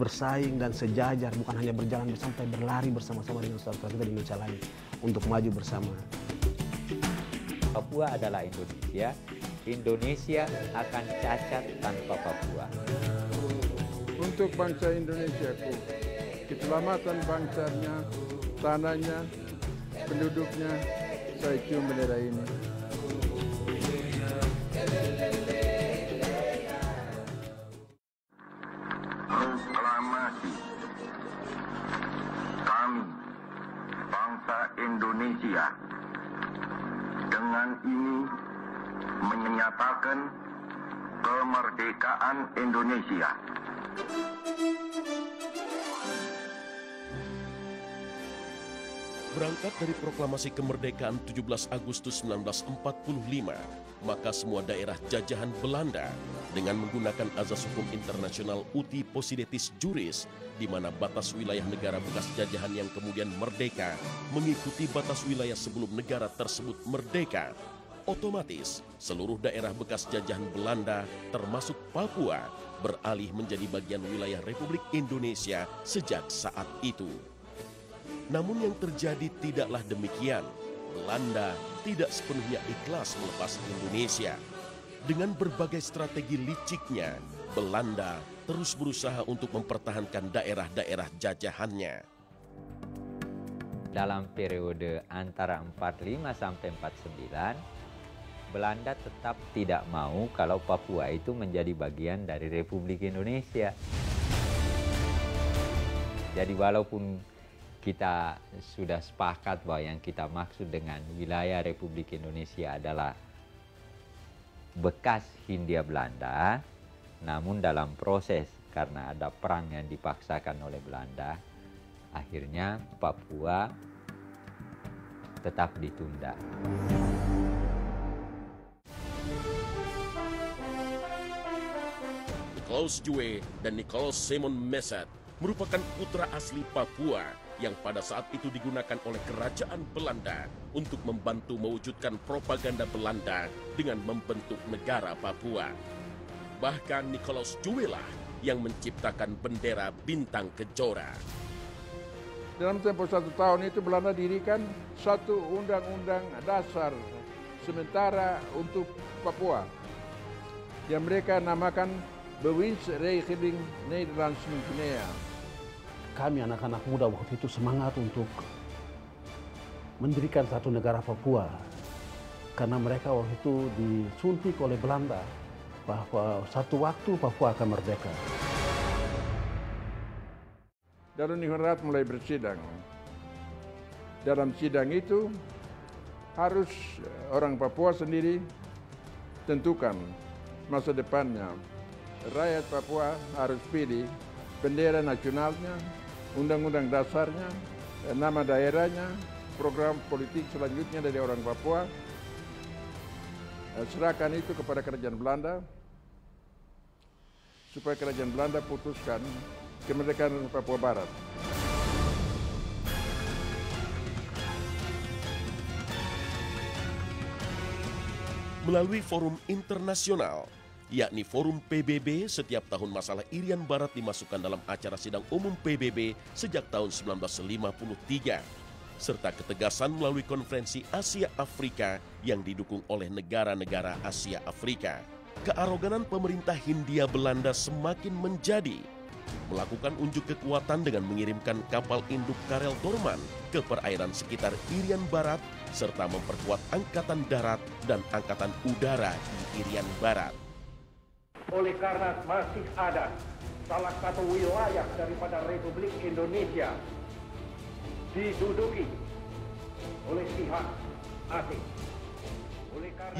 bersaing dan sejajar, bukan hanya berjalan bersama, tapi berlari bersama-sama dengan saudara kita di Indonesia lain untuk maju bersama. Papua adalah Indonesia. Indonesia akan cacat tanpa Papua. Untuk bangsa Indonesia, keselamatan bangsanya, tanahnya, penduduknya, saya cium bendera ini. Proklamasi kami, bangsa Indonesia, dengan ini menyatakan kemerdekaan Indonesia. Berangkat dari proklamasi kemerdekaan 17 Agustus 1945, maka semua daerah jajahan Belanda dengan menggunakan azas hukum internasional uti possidetis juris, di mana batas wilayah negara bekas jajahan yang kemudian merdeka mengikuti batas wilayah sebelum negara tersebut merdeka. Otomatis, seluruh daerah bekas jajahan Belanda, termasuk Papua, beralih menjadi bagian wilayah Republik Indonesia sejak saat itu. Namun yang terjadi tidaklah demikian. Belanda tidak sepenuhnya ikhlas melepas Indonesia. Dengan berbagai strategi liciknya, Belanda terus berusaha untuk mempertahankan daerah-daerah jajahannya. Dalam periode antara 45 sampai 49, Belanda tetap tidak mau kalau Papua itu menjadi bagian dari Republik Indonesia. Jadi walaupun kita sudah sepakat bahwa yang kita maksud dengan wilayah Republik Indonesia adalah bekas Hindia Belanda, namun dalam proses karena ada perang yang dipaksakan oleh Belanda, akhirnya Papua tetap ditunda. Klaus Jue dan Nicholas Simon Mesat merupakan putra asli Papua yang pada saat itu digunakan oleh kerajaan Belanda untuk membantu mewujudkan propaganda Belanda dengan membentuk negara Papua. Bahkan Nicholas Jue lah yang menciptakan bendera bintang kejora. Dalam tempo 1 tahun itu Belanda dirikan satu undang-undang dasar sementara untuk Papua yang mereka namakan Bewindsregeling Nederlands-Guinea. Kami anak-anak muda waktu itu semangat untuk mendirikan satu negara Papua. Karena mereka waktu itu disuntik oleh Belanda bahwa satu waktu Papua akan merdeka. Darun Ningrat mulai bersidang. Dalam sidang itu harus orang Papua sendiri tentukan masa depannya. Rakyat Papua harus pilih bendera nasionalnya, undang-undang dasarnya, nama daerahnya, program politik selanjutnya dari orang Papua. Serahkan itu kepada kerajaan Belanda, supaya kerajaan Belanda putuskan kemerdekaan Papua Barat. Melalui forum internasional, yakni Forum PBB, setiap tahun masalah Irian Barat dimasukkan dalam acara sidang umum PBB sejak tahun 1953. Serta ketegasan melalui konferensi Asia Afrika yang didukung oleh negara-negara Asia Afrika. Kearoganan pemerintah Hindia Belanda semakin menjadi. Melakukan unjuk kekuatan dengan mengirimkan kapal induk Karel Dorman ke perairan sekitar Irian Barat, serta memperkuat angkatan darat dan angkatan udara di Irian Barat. Oleh karena masih ada salah satu wilayah daripada Republik Indonesia diduduki oleh pihak asing.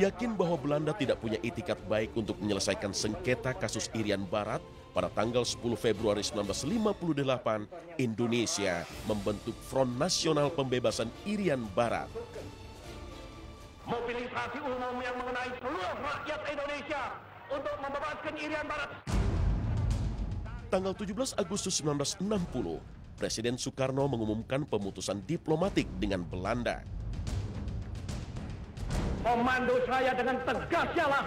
Yakin bahwa Belanda tidak punya itikat baik untuk menyelesaikan sengketa kasus Irian Barat, pada tanggal 10 Februari 1958, Indonesia membentuk Front Nasional Pembebasan Irian Barat. Mobilisasi umum yang mengenai seluruh rakyat Indonesia untuk membebaskan Irian Barat. Tanggal 17 Agustus 1960, Presiden Soekarno mengumumkan pemutusan diplomatik dengan Belanda. Komando saya dengan tegas ialah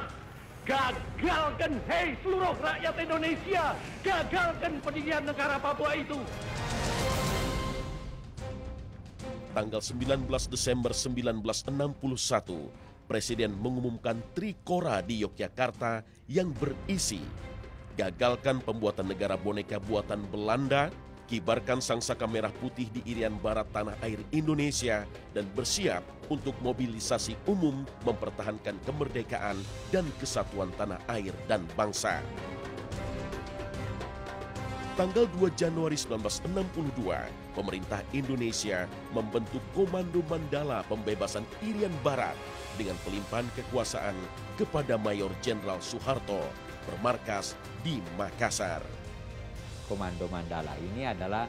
Gagalkan, hei seluruh rakyat Indonesia, gagalkan pendirian negara Papua itu. Tanggal 19 Desember 1961, Presiden mengumumkan Trikora di Yogyakarta yang berisi gagalkan pembuatan negara boneka buatan Belanda, kibarkan sangsaka merah putih di Irian Barat tanah air Indonesia, dan bersiap untuk mobilisasi umum mempertahankan kemerdekaan dan kesatuan tanah air dan bangsa. Tanggal 2 Januari 1962, pemerintah Indonesia membentuk Komando Mandala Pembebasan Irian Barat dengan pelimpahan kekuasaan kepada Mayor Jenderal Soeharto bermarkas di Makassar. Komando Mandala ini adalah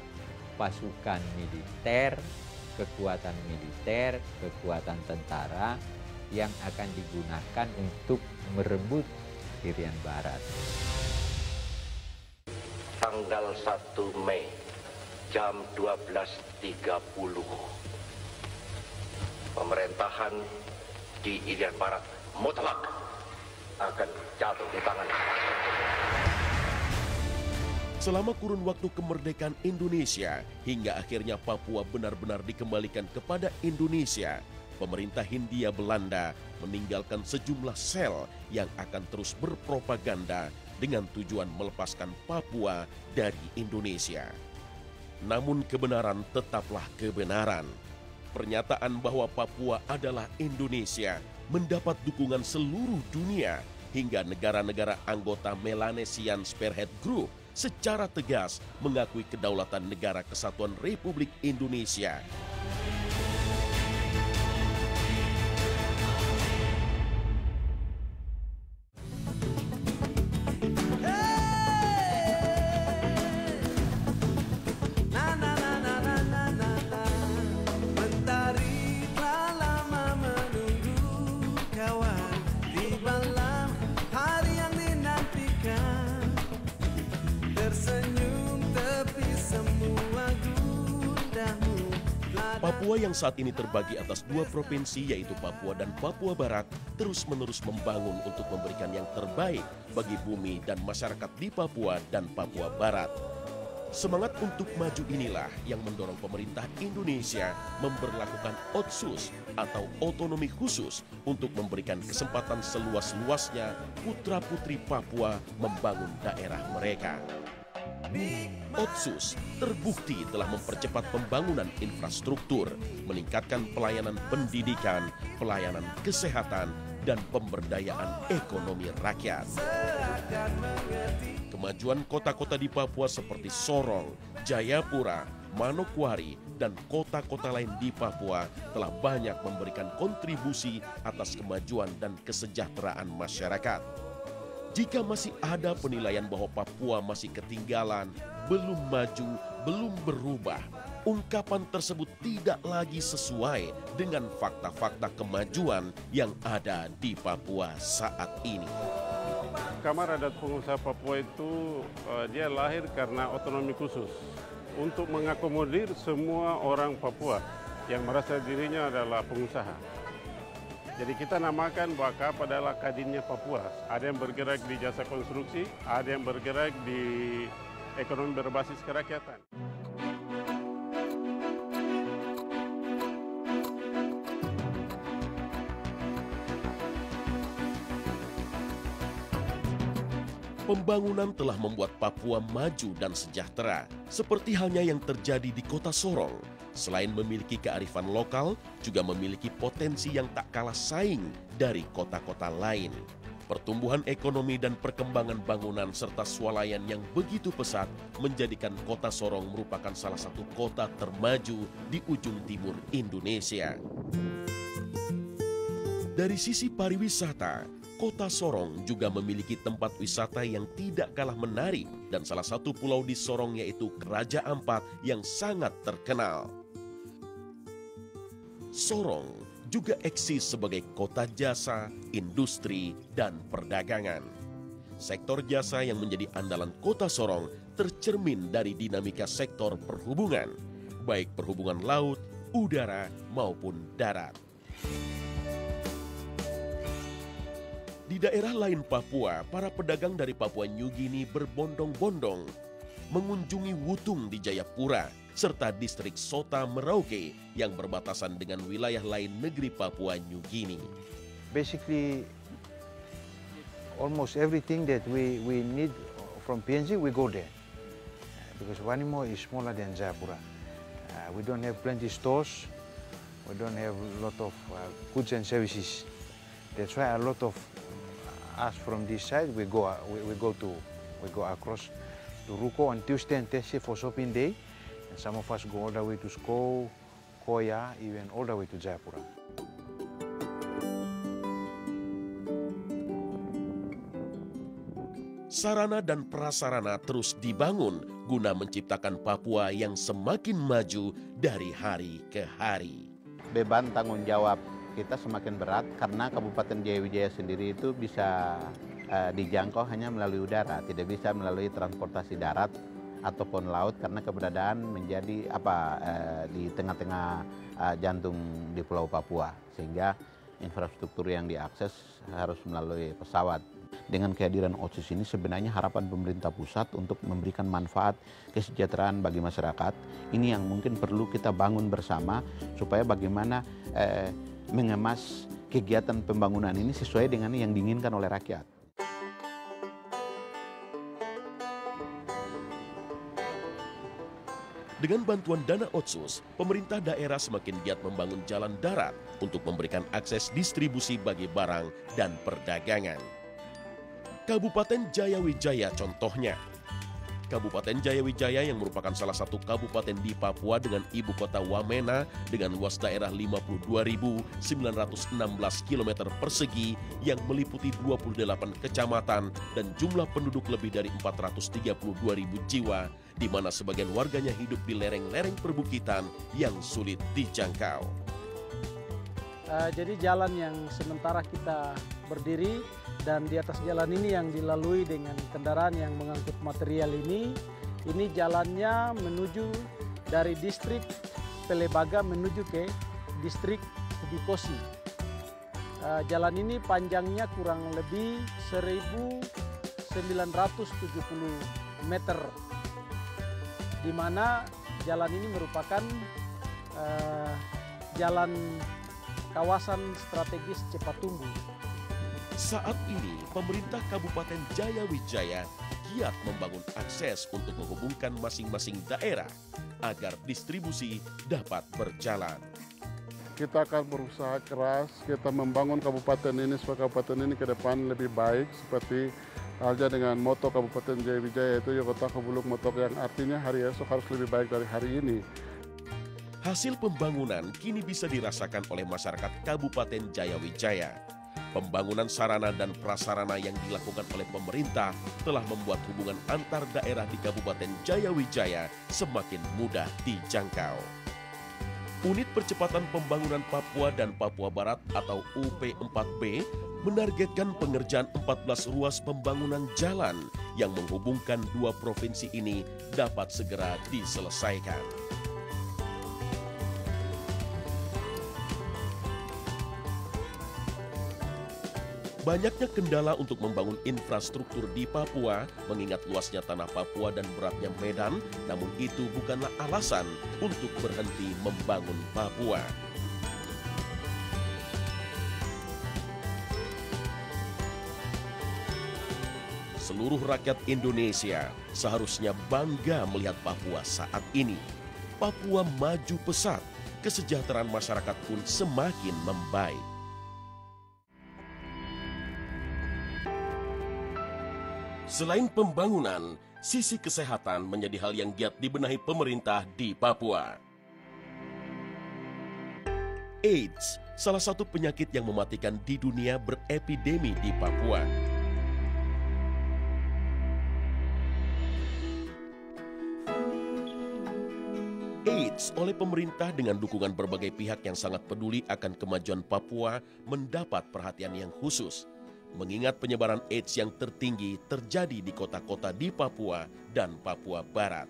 pasukan militer, kekuatan militer, kekuatan tentara yang akan digunakan untuk merebut Irian Barat. Tanggal 1 Mei jam 12.30, pemerintahan di Irian Barat mutlak akan jatuh di tangan. Selama kurun waktu kemerdekaan Indonesia hingga akhirnya Papua benar-benar dikembalikan kepada Indonesia, pemerintah Hindia Belanda meninggalkan sejumlah sel yang akan terus berpropaganda dengan tujuan melepaskan Papua dari Indonesia. Namun kebenaran tetaplah kebenaran. Pernyataan bahwa Papua adalah Indonesia mendapat dukungan seluruh dunia hingga negara-negara anggota Melanesian Spearhead Group secara tegas mengakui kedaulatan Negara Kesatuan Republik Indonesia. Papua yang saat ini terbagi atas dua provinsi yaitu Papua dan Papua Barat terus-menerus membangun untuk memberikan yang terbaik bagi bumi dan masyarakat di Papua dan Papua Barat. Semangat untuk maju inilah yang mendorong pemerintah Indonesia memberlakukan Otsus atau otonomi khusus untuk memberikan kesempatan seluas-luasnya putra-putri Papua membangun daerah mereka. Otsus terbukti telah mempercepat pembangunan infrastruktur, meningkatkan pelayanan pendidikan, pelayanan kesehatan, dan pemberdayaan ekonomi rakyat. Kemajuan kota-kota di Papua seperti Sorong, Jayapura, Manokwari, dan kota-kota lain di Papua telah banyak memberikan kontribusi atas kemajuan dan kesejahteraan masyarakat. Jika masih ada penilaian bahwa Papua masih ketinggalan, belum maju, belum berubah, ungkapan tersebut tidak lagi sesuai dengan fakta-fakta kemajuan yang ada di Papua saat ini. Kamar Adat Pengusaha Papua itu dia lahir karena otonomi khusus untuk mengakomodir semua orang Papua yang merasa dirinya adalah pengusaha. Jadi kita namakan bahwa KAP adalah Kadinnya Papua. Ada yang bergerak di jasa konstruksi, ada yang bergerak di ekonomi berbasis kerakyatan. Pembangunan telah membuat Papua maju dan sejahtera, seperti halnya yang terjadi di kota Sorong. Selain memiliki kearifan lokal, juga memiliki potensi yang tak kalah saing dari kota-kota lain. Pertumbuhan ekonomi dan perkembangan bangunan serta swalayan yang begitu pesat menjadikan kota Sorong merupakan salah satu kota termaju di ujung timur Indonesia. Dari sisi pariwisata, kota Sorong juga memiliki tempat wisata yang tidak kalah menarik dan salah satu pulau di Sorong yaitu Raja Ampat yang sangat terkenal. Sorong juga eksis sebagai kota jasa, industri, dan perdagangan. Sektor jasa yang menjadi andalan kota Sorong tercermin dari dinamika sektor perhubungan, baik perhubungan laut, udara, maupun darat. Di daerah lain Papua, para pedagang dari Papua New Guinea berbondong-bondong mengunjungi Wutung di Jayapura serta distrik Sota Merauke yang berbatasan dengan wilayah lain negeri Papua New Guinea. Basically, almost everything that we need from PNG, we go there. Because Wanimo is smaller than Jayapura. We don't have plenty stores. We don't have a lot of goods and services. That's why a lot of us from this side, we go across to Ruko on Tuesday and Thursday for shopping day. And some of us go all the way to Sko, Koya, even all the way to Jayapura. Sarana dan prasarana terus dibangun guna menciptakan Papua yang semakin maju dari hari ke hari. Beban tanggung jawab kita semakin berat karena Kabupaten Jayawijaya sendiri itu bisa dijangkau hanya melalui udara, tidak bisa melalui transportasi darat ataupun laut karena keberadaan menjadi di tengah-tengah jantung di Pulau Papua, sehingga infrastruktur yang diakses harus melalui pesawat. Dengan kehadiran OTSIS ini sebenarnya harapan pemerintah pusat untuk memberikan manfaat kesejahteraan bagi masyarakat ini yang mungkin perlu kita bangun bersama supaya bagaimana mengemas kegiatan pembangunan ini sesuai dengan yang diinginkan oleh rakyat. Dengan bantuan dana OTSUS, pemerintah daerah semakin giat membangun jalan darat untuk memberikan akses distribusi bagi barang dan perdagangan. Kabupaten Jayawijaya contohnya. Kabupaten Jayawijaya yang merupakan salah satu kabupaten di Papua dengan ibu kota Wamena dengan luas daerah 52.916 km persegi yang meliputi 28 kecamatan dan jumlah penduduk lebih dari 432.000 jiwa, di mana sebagian warganya hidup di lereng-lereng perbukitan yang sulit dijangkau. Jadi jalan yang sementara kita berdiri dan di atas jalan ini yang dilalui dengan kendaraan yang mengangkut material ini jalannya menuju dari distrik Pelebaga menuju ke distrik Hubikosi. Jalan ini panjangnya kurang lebih 1.970 meter, di mana jalan ini merupakan jalan kawasan strategis cepat tumbuh. Saat ini, pemerintah Kabupaten Jayawijaya giat membangun akses untuk menghubungkan masing-masing daerah agar distribusi dapat berjalan. Kita akan berusaha keras, kita membangun kabupaten ini supaya kabupaten ini ke depan lebih baik, seperti halnya dengan moto Kabupaten Jayawijaya itu Yogota Kebuluk moto yang artinya hari esok harus lebih baik dari hari ini. Hasil pembangunan kini bisa dirasakan oleh masyarakat Kabupaten Jayawijaya. Pembangunan sarana dan prasarana yang dilakukan oleh pemerintah telah membuat hubungan antar daerah di Kabupaten Jayawijaya semakin mudah dijangkau. Unit Percepatan Pembangunan Papua dan Papua Barat atau UP4B menargetkan pengerjaan 14 ruas pembangunan jalan yang menghubungkan dua provinsi ini dapat segera diselesaikan. Banyaknya kendala untuk membangun infrastruktur di Papua, mengingat luasnya tanah Papua dan beratnya medan, namun itu bukanlah alasan untuk berhenti membangun Papua. Seluruh rakyat Indonesia seharusnya bangga melihat Papua saat ini. Papua maju pesat, kesejahteraan masyarakat pun semakin membaik. Selain pembangunan, sisi kesehatan menjadi hal yang giat dibenahi pemerintah di Papua. AIDS, salah satu penyakit yang mematikan di dunia, berepidemi di Papua. AIDS oleh pemerintah dengan dukungan berbagai pihak yang sangat peduli akan kemajuan Papua mendapat perhatian yang khusus. Mengingat penyebaran AIDS yang tertinggi terjadi di kota-kota di Papua dan Papua Barat.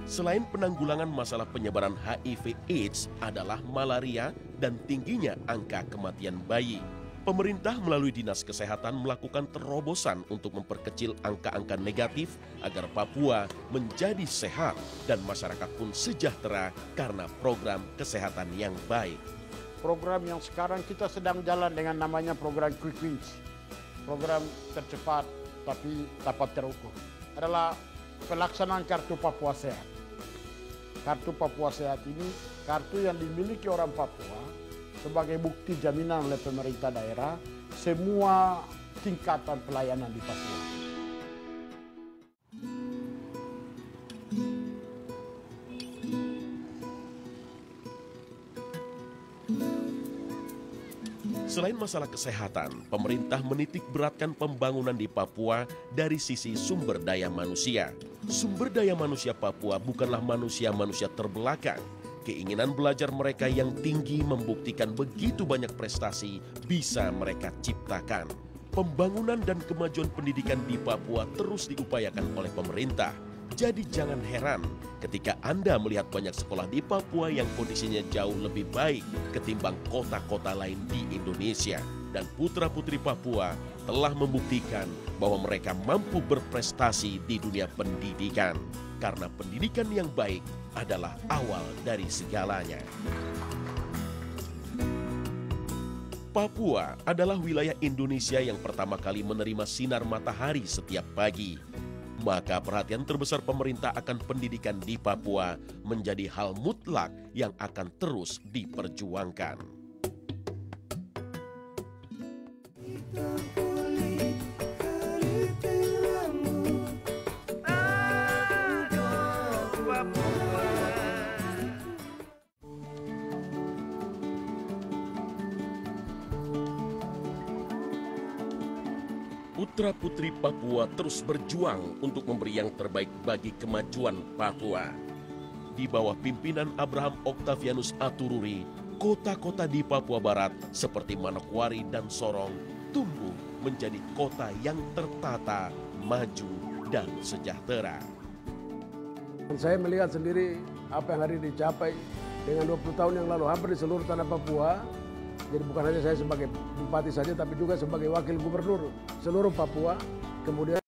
Selain penanggulangan masalah penyebaran HIV AIDS adalah malaria dan tingginya angka kematian bayi. Pemerintah melalui Dinas Kesehatan melakukan terobosan untuk memperkecil angka-angka negatif agar Papua menjadi sehat dan masyarakat pun sejahtera karena program kesehatan yang baik. Program yang sekarang kita sedang jalan dengan namanya program Quick Wins, program tercepat tapi dapat terukur, adalah pelaksanaan Kartu Papua Sehat. Kartu Papua Sehat ini kartu yang dimiliki orang Papua sebagai bukti jaminan oleh pemerintah daerah semua tingkatan pelayanan di Papua. Selain masalah kesehatan, pemerintah menitik beratkan pembangunan di Papua dari sisi sumber daya manusia. Sumber daya manusia Papua bukanlah manusia-manusia terbelakang. Keinginan belajar mereka yang tinggi membuktikan begitu banyak prestasi bisa mereka ciptakan. Pembangunan dan kemajuan pendidikan di Papua terus diupayakan oleh pemerintah. Jadi jangan heran ketika Anda melihat banyak sekolah di Papua yang kondisinya jauh lebih baik ketimbang kota-kota lain di Indonesia. Dan putra-putri Papua telah membuktikan bahwa mereka mampu berprestasi di dunia pendidikan. Karena pendidikan yang baik adalah awal dari segalanya. Papua adalah wilayah Indonesia yang pertama kali menerima sinar matahari setiap pagi. Maka perhatian terbesar pemerintah akan pendidikan di Papua menjadi hal mutlak yang akan terus diperjuangkan. Putra-putri Papua terus berjuang untuk memberi yang terbaik bagi kemajuan Papua. Di bawah pimpinan Abraham Octavianus Atururi, kota-kota di Papua Barat seperti Manokwari dan Sorong tumbuh menjadi kota yang tertata, maju, dan sejahtera. Saya melihat sendiri apa yang hari dicapai dengan 20 tahun yang lalu hampir di seluruh tanah Papua. Jadi bukan hanya saya sebagai bupati saja, tapi juga sebagai wakil gubernur seluruh Papua. Kemudian